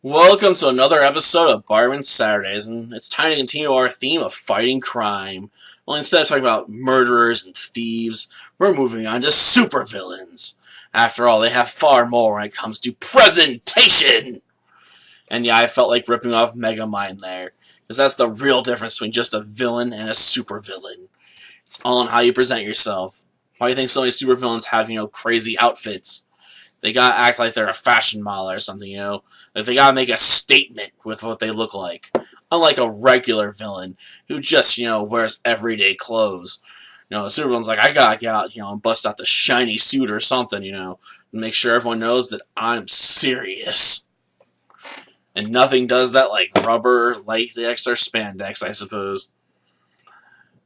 Welcome to another episode of Barman Saturdays, and it's time to continue our theme of fighting crime. Well, instead of talking about murderers and thieves, we're moving on to supervillains. After all, they have far more when it comes to presentation! And yeah, I felt like ripping off Megamind there, because that's the real difference between just a villain and a supervillain. It's all in how you present yourself. Why do you think so many supervillains have, crazy outfits? They gotta act like they're a fashion model or something. Like they gotta make a statement with what they look like. Unlike a regular villain who just, wears everyday clothes. A supervillain's like, I gotta get out, and bust out the shiny suit or something, and make sure everyone knows that I'm serious. And nothing does that like rubber, latex, or spandex, I suppose.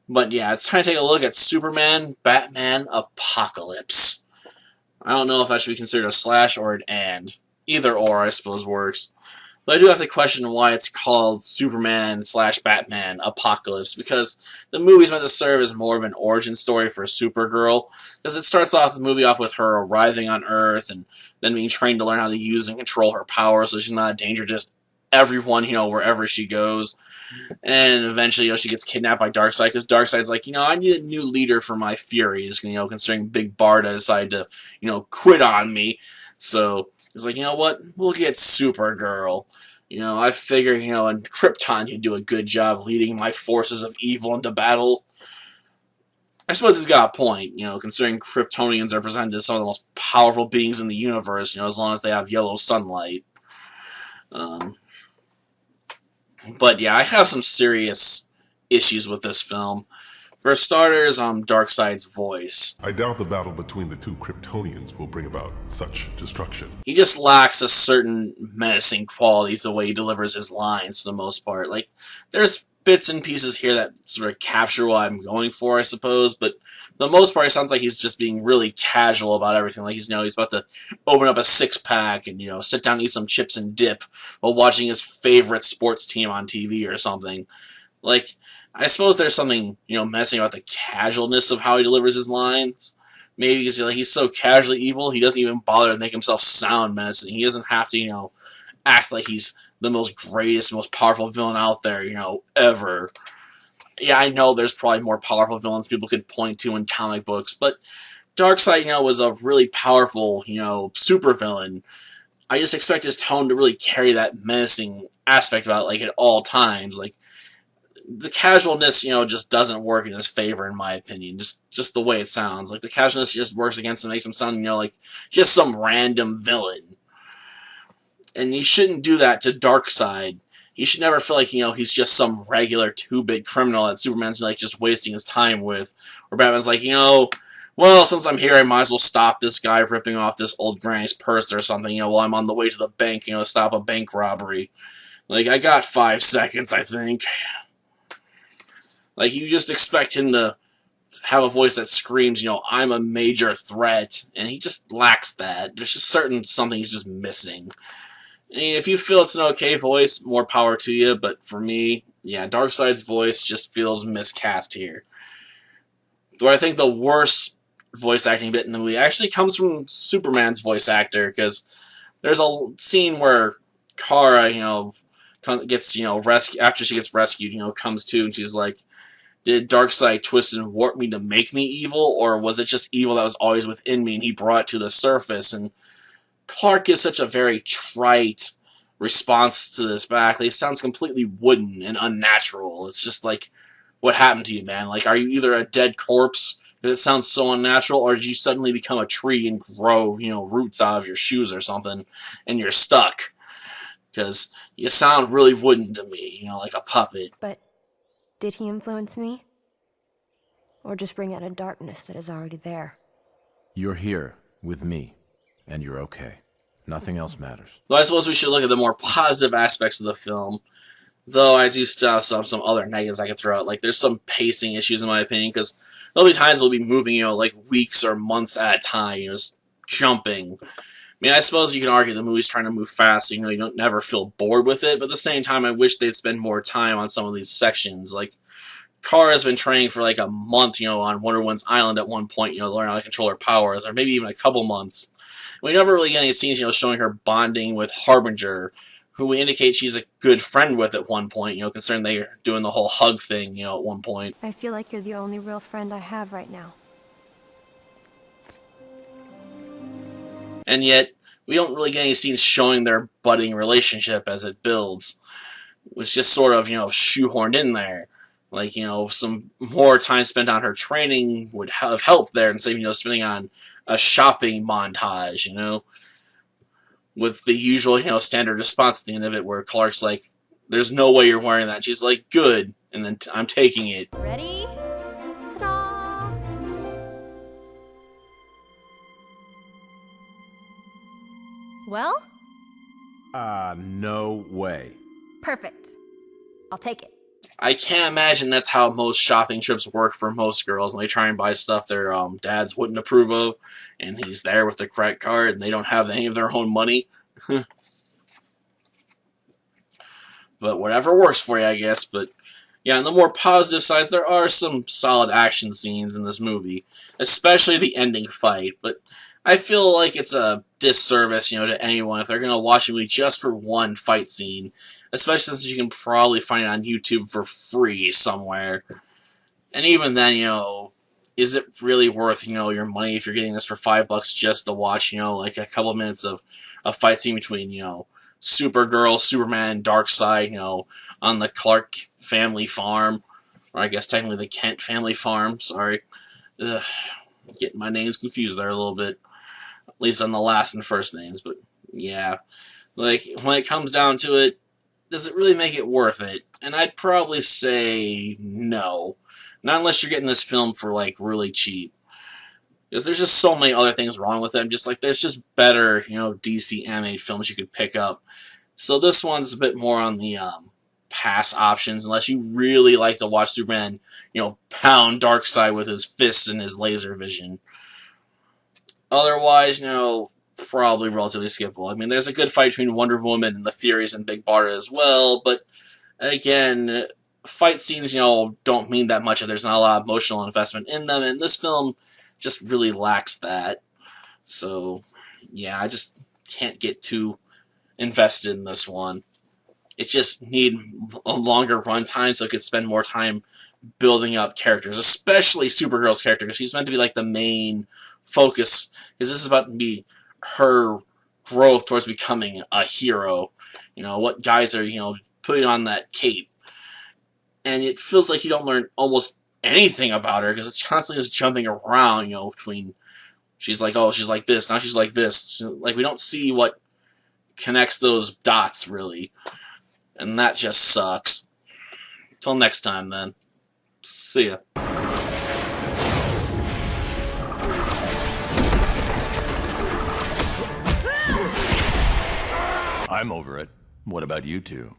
But yeah, it's time to take a look at Superman, Batman, Apocalypse. I don't know if that should be considered a slash or an and. Either or, I suppose, works. But I do have to question why it's called Superman / Batman Apocalypse, because the movie's meant to serve as more of an origin story for Supergirl, because it starts off the movie off with her arriving on Earth and then being trained to learn how to use and control her power so she's not a danger to just everyone, wherever she goes. And eventually, she gets kidnapped by Darkseid, because Darkseid's like, I need a new leader for my Furies, considering Big Barda decided to, quit on me. So, he's like, you know what, we'll get Supergirl. I figure, and Krypton could do a good job leading my forces of evil into battle. I suppose he's got a point, considering Kryptonians are presented as some of the most powerful beings in the universe, as long as they have yellow sunlight. But yeah, I have some serious issues with this film. For starters, Darkseid's voice. I doubt the battle between the two Kryptonians will bring about such destruction. He just lacks a certain menacing quality to the way he delivers his lines for the most part. Like, there's bits and pieces here that sort of capture what I'm going for, I suppose, but for the most part, it sounds like he's just being really casual about everything. Like, he's about to open up a six-pack and, sit down and eat some chips and dip while watching his favorite sports team on TV or something. Like, I suppose there's something, menacing about the casualness of how he delivers his lines. Maybe because he's so casually evil, he doesn't even bother to make himself sound menacing. He doesn't have to, act like he's the most greatest, most powerful villain out there, ever. Yeah, I know there's probably more powerful villains people could point to in comic books, but Darkseid, was a really powerful, supervillain. I just expect his tone to really carry that menacing aspect about it, at all times. Like, the casualness, just doesn't work in his favor, in my opinion. Just the way it sounds. Like, the casualness just works against him, makes him sound, like just some random villain. And you shouldn't do that to Darkseid. You should never feel like, he's just some regular two-bit criminal that Superman's, just wasting his time with. Or Batman's like, well, since I'm here, I might as well stop this guy ripping off this old granny's purse or something, while I'm on the way to the bank, stop a bank robbery. Like, I got 5 seconds, I think. Like, you just expect him to have a voice that screams, I'm a major threat, and he just lacks that. There's just something he's just missing. I mean, if you feel it's an okay voice, more power to you, but for me, yeah, Darkseid's voice just feels miscast here. Though I think the worst voice acting bit in the movie actually comes from Superman's voice actor, because there's a scene where Kara, gets, after she gets rescued, comes to, and she's like, did Darkseid twist and warp me to make me evil, or was it just evil that was always within me and he brought it to the surface? And Clark gives such a very trite response to this back. It sounds completely wooden and unnatural. It's just like, what happened to you, man? Like, are you either a dead corpse, because it sounds so unnatural, or did you suddenly become a tree and grow, roots out of your shoes or something, and you're stuck? Because you sound really wooden to me, like a puppet. But did he influence me? Or just bring out a darkness that is already there? You're here with me, and you're okay. Nothing else matters. Though I suppose we should look at the more positive aspects of the film. Though I do still have some other negatives I could throw out. Like, there's some pacing issues, in my opinion, because there'll be times we'll be moving, like weeks or months at a time, just jumping. I mean, I suppose you can argue the movie's trying to move fast, so you don't never feel bored with it, but at the same time, I wish they'd spend more time on some of these sections. Like, Kara's been training for like a month, on Wonder Woman's island at one point, to learn how to control her powers, or maybe even a couple months. We never really get any scenes, showing her bonding with Harbinger, who indicate she's a good friend with at one point, considering they're doing the whole hug thing, at one point. I feel like you're the only real friend I have right now. And yet, we don't really get any scenes showing their budding relationship as it builds. It's just sort of, shoehorned in there. Like, some more time spent on her training would have helped there instead of, spending on a shopping montage, with the usual, standard response at the end of it where Clark's like, there's no way you're wearing that. She's like, good. And then I'm taking it. Ready? Ta-da! Well? No way. Perfect. I'll take it. I can't imagine that's how most shopping trips work for most girls. And they try and buy stuff their dads wouldn't approve of, and he's there with the credit card, and they don't have any of their own money. But whatever works for you, I guess. But yeah, on the more positive sides, there are some solid action scenes in this movie, especially the ending fight. But I feel like it's a disservice, to anyone if they're going to watch a movie just for one fight scene, especially since you can probably find it on YouTube for free somewhere. And even then, is it really worth, your money if you're getting this for $5 just to watch, like a couple minutes of a fight scene between, Supergirl, Superman, Darkseid, on the Clark family farm, or I guess technically the Kent family farm, sorry. Ugh, getting my names confused there a little bit, at least on the last and first names, but yeah. Like, when it comes down to it, does it really make it worth it? And I'd probably say no. Not unless you're getting this film for, like, really cheap. Because there's just so many other things wrong with it. I'm just like, there's just better, DC animated films you could pick up. So this one's a bit more on the pass options, unless you really like to watch Superman, pound Darkseid with his fists and his laser vision. Otherwise, probably relatively skippable. I mean, there's a good fight between Wonder Woman and the Furies and Big Barda as well, but again, fight scenes, don't mean that much if there's not a lot of emotional investment in them, and this film just really lacks that. So, yeah, I just can't get too invested in this one. It just need a longer runtime so it could spend more time building up characters, especially Supergirl's character, because she's meant to be like the main focus, because this is about to be her growth towards becoming a hero. What guys are, putting on that cape. And it feels like you don't learn almost anything about her, because it's constantly just jumping around, between, she's like, oh, she's like this, now she's like this. Like, we don't see what connects those dots, really. And that just sucks. Till next time, then. See ya. I'm over it. What about you two?